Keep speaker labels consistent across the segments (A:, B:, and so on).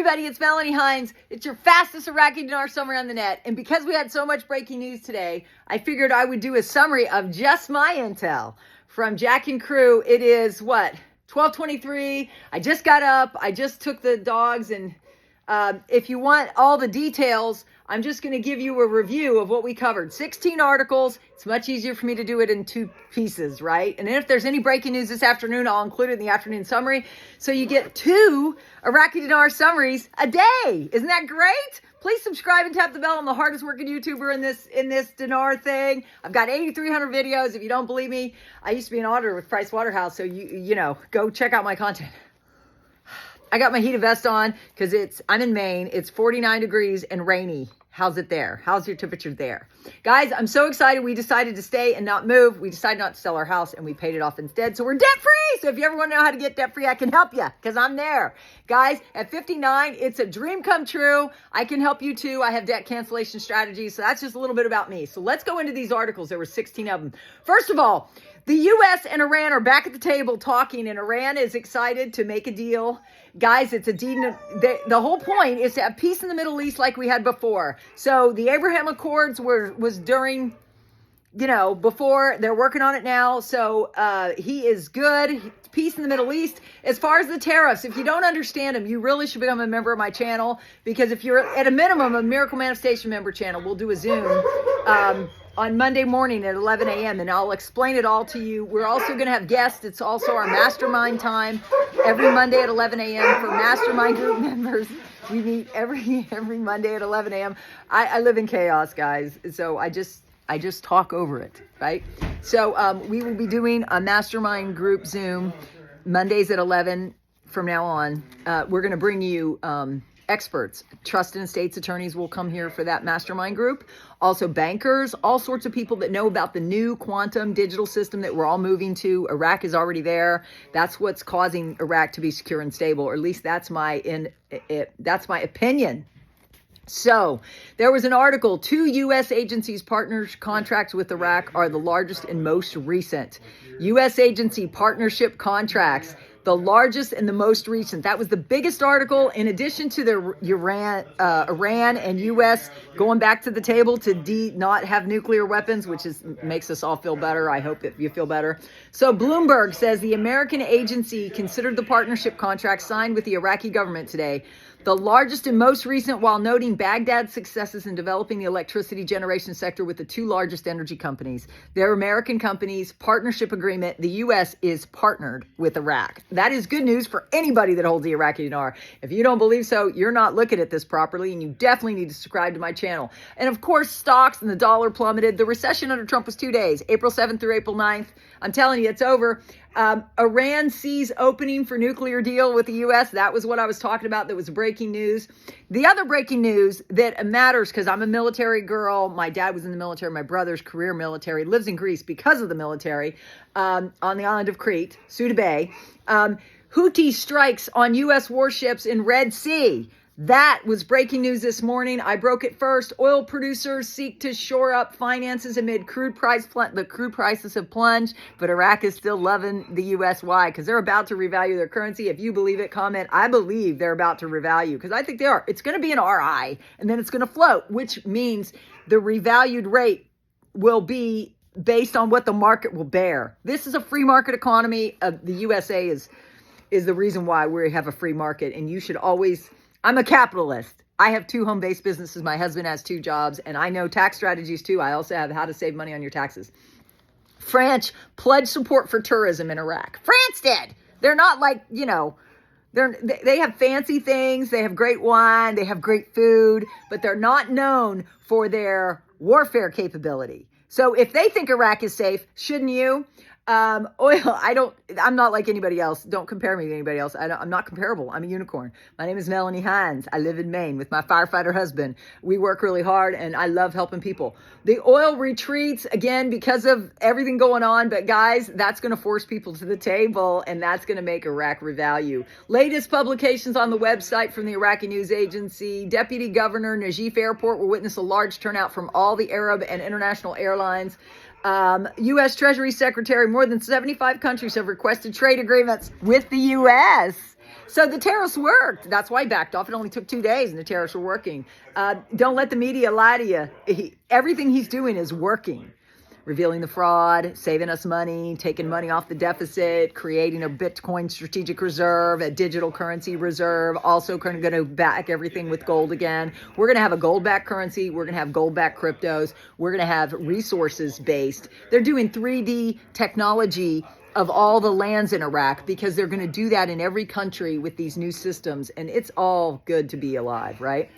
A: everybody, it's Melanie Hinds. It's your fastest Iraqi dinar summary on the net. And because we had so much breaking news today, I figured I would do a summary of just my intel from Jack and crew. It is what? 12:23. I just got up. I just took the dogs. And if you want all the details, I'm just going to give you a review of what we covered. 16 articles. It's much easier for me to do it in two pieces, right? And then if there's any breaking news this afternoon, I'll include it in the afternoon summary. So you get 2 Iraqi dinar summaries a day. Isn't that great? Please subscribe and tap the bell. I'm the hardest working YouTuber in this dinar thing. I've got 8,300 videos. If you don't believe me, I used to be an auditor with Price Waterhouse. So you know, go check out my content. I got my heated vest on because I'm in Maine. It's 49 degrees and rainy. How's it there? How's your temperature there? Guys, I'm so excited. We decided to stay and not move. We decided not to sell our house and we paid it off instead. So we're debt free. So if you ever want to know how to get debt free, I can help you because I'm there. Guys, at 59, it's a dream come true. I can help you too. I have debt cancellation strategies. So that's just a little bit about me. So let's go into these articles. There were 16 of them. First of all, the U.S. and Iran are back at the table talking, and Iran is excited to make a deal. Guys, it's the whole point is to have peace in the Middle East like we had before. So the Abraham Accords was during, before. They're working on it now. So he is good. Peace in the Middle East. As far as the tariffs, if you don't understand them, you really should become a member of my channel, because if you're at a minimum a Miracle Manifestation member channel, we'll do a Zoom on Monday morning at 11 a.m. and I'll explain it all to you. We're also going to have guests. It's also our mastermind time every Monday at 11 a.m. for mastermind group members. We meet every Monday at 11 a.m. I live in chaos, guys. So I just talk over it, right? So we will be doing a mastermind group Zoom Mondays at 11 from now on. We're going to bring you experts. Trust and estates attorneys will come here for that mastermind group. Also bankers, all sorts of people that know about the new quantum digital system that we're all moving to. Iraq is already there. That's what's causing Iraq to be secure and stable, or at least that's my opinion. So there was an article, 2 U.S. agencies partners contracts with Iraq are the largest and most recent. U.S. agency partnership contracts, the largest and the most recent. That was the biggest article, in addition to the Iran and U.S. going back to the table to not have nuclear weapons, which makes us all feel better. I hope that you feel better. So Bloomberg says the American agency considered the partnership contract signed with the Iraqi government today the largest and most recent, while noting Baghdad's successes in developing the electricity generation sector with the 2 largest energy companies. They're American companies, partnership agreement. The U.S. is partnered with Iraq. That is good news for anybody that holds the Iraqi dinar. If you don't believe so, you're not looking at this properly, and you definitely need to subscribe to my channel. And of course, stocks and the dollar plummeted. The recession under Trump was 2 days, April 7th through April 9th. I'm telling you, it's over. Iran sees opening for nuclear deal with the U.S. That was what I was talking about. That was breaking news. The other breaking news that matters, because I'm a military girl. My dad was in the military. My brother's career military. Lives in Greece because of the military on the island of Crete, Suda Bay. Houthi strikes on U.S. warships in Red Sea. That was breaking news this morning. I broke it first. Oil producers seek to shore up finances amid the crude prices have plunged, but Iraq is still loving the U.S. Why? Because they're about to revalue their currency. If you believe it, comment. I believe they're about to revalue, because I think they are. It's going to be an RI, and then it's going to float, which means the revalued rate will be based on what the market will bear. This is a free market economy. The USA is the reason why we have a free market, and you should always... I'm a capitalist. I have 2 home-based businesses. My husband has 2 jobs, and I know tax strategies too. I also have how to save money on your taxes. France pledged support for tourism in Iraq. France did. They're not like, they have fancy things. They have great wine. They have great food, but they're not known for their warfare capability. So if they think Iraq is safe, shouldn't you? Oil, I'm not like anybody else. Don't compare me to anybody else. I'm not comparable. I'm a unicorn. My name is Melanie Hinds. I live in Maine with my firefighter husband. We work really hard, and I love helping people. The oil retreats, again, because of everything going on. But guys, that's going to force people to the table, and that's going to make Iraq revalue. Latest publications on the website from the Iraqi news agency. Deputy Governor Najif Airport will witness a large turnout from all the Arab and international airlines. U.S. Treasury Secretary, more than 75 countries have requested trade agreements with the U.S. So the tariffs worked. That's why he backed off. It only took 2 days and the tariffs were working. Don't let the media lie to you. Everything he's doing is working. Revealing the fraud, saving us money, taking money off the deficit, creating a Bitcoin strategic reserve, a digital currency reserve, also going to back everything with gold again. We're going to have a gold-backed currency. We're going to have gold-backed cryptos. We're going to have resources-based. They're doing 3D technology of all the lands in Iraq because they're going to do that in every country with these new systems. And it's all good to be alive, right?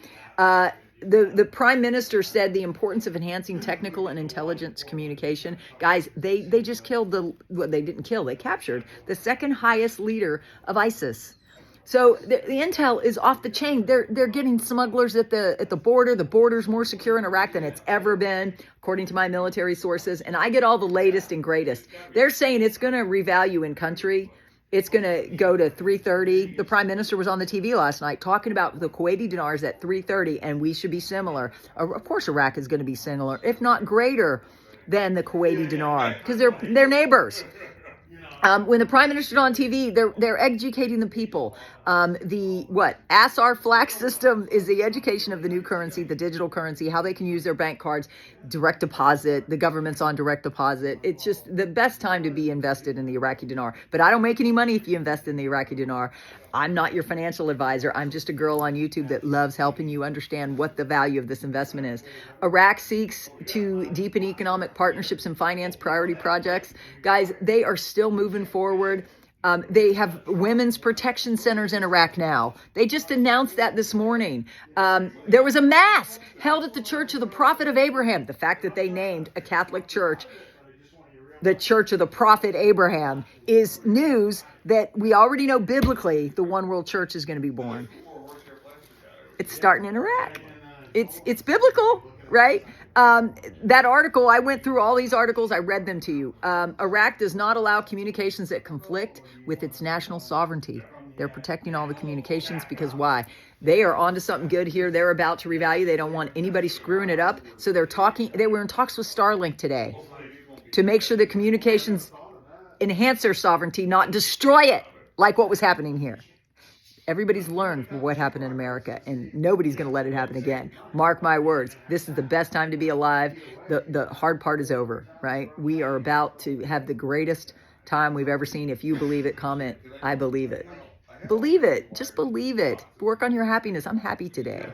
A: The prime minister said the importance of enhancing technical and intelligence communication. Guys, they just killed they captured the second highest leader of ISIS. So the intel is off the chain. They're getting smugglers at the border. The border's more secure in Iraq than it's ever been, according to my military sources. And I get all the latest and greatest. They're saying it's going to revalue in country. It's going to go to 330. The prime minister was on the TV last night talking about the Kuwaiti dinars at 330, and we should be similar. Of course, Iraq is going to be similar, if not greater than the Kuwaiti dinar, because they're neighbors. When the prime minister's on TV, they're educating the people. ASAR flax system is the education of the new currency, the digital currency, how they can use their bank cards, direct deposit. The government's on direct deposit. It's just the best time to be invested in the Iraqi dinar. But I don't make any money if you invest in the Iraqi dinar. I'm not your financial advisor. I'm just a girl on YouTube that loves helping you understand what the value of this investment is. Iraq seeks to deepen economic partnerships and finance priority projects. Guys, they are still moving forward. They have women's protection centers in Iraq now. They just announced that this morning. There was a mass held at the Church of the Prophet of Abraham. The fact that they named a Catholic church the Church of the Prophet Abraham is news that we already know biblically the one world church is going to be born. It's starting in Iraq. It's biblical, right? That article, I went through all these articles. I read them to you. Iraq does not allow communications that conflict with its national sovereignty. They're protecting all the communications because why? They are onto something good here. They're about to revalue. They don't want anybody screwing it up. So they were in talks with Starlink today to make sure that communications enhance their sovereignty, not destroy it like what was happening here. Everybody's learned what happened in America, and nobody's going to let it happen again. Mark my words. This is the best time to be alive. The hard part is over, right? We are about to have the greatest time we've ever seen. If you believe it, comment, I believe it. Believe it. Just believe it. Work on your happiness. I'm happy today.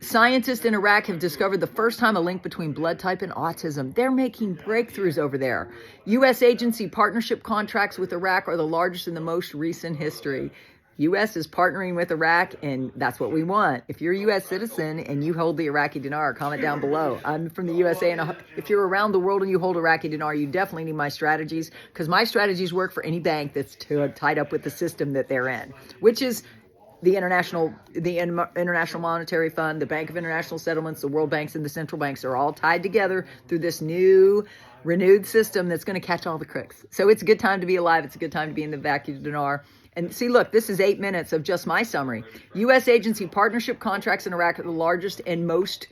A: Scientists in Iraq have discovered the first time a link between blood type and autism. They're making breakthroughs over there. U.S. agency partnership contracts with Iraq are the largest in the most recent history. U.S. is partnering with Iraq, and that's what we want. If you're a U.S. citizen and you hold the Iraqi dinar, comment down below. I'm from the USA, and if you're around the world and you hold Iraqi dinar, you definitely need my strategies, because my strategies work for any bank that's tied up with the system that they're in, which is the International Monetary Fund, the Bank of International Settlements, the World Banks, and the central banks are all tied together through this new, renewed system that's going to catch all the crooks. So it's a good time to be alive. It's a good time to be in the Iraqi dinar. And see, look, this is 8 minutes of just my summary. U.S. agency partnership contracts in Iraq are the largest and most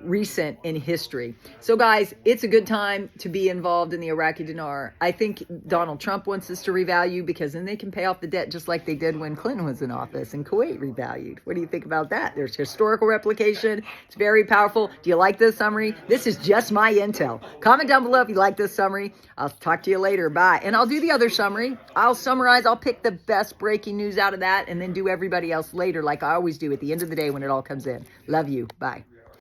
A: recent in history. So guys, it's a good time to be involved in the Iraqi dinar. I think Donald Trump wants this to revalue because then they can pay off the debt just like they did when Clinton was in office and Kuwait revalued. What do you think about that? There's historical replication. It's very powerful. Do you like this summary? This is just my intel. Comment down below if you like this summary. I'll talk to you later. Bye. And I'll do the other summary. I'll summarize. I'll pick the best breaking news out of that and then do everybody else later like I always do at the end of the day when it all comes in. Love you. Bye.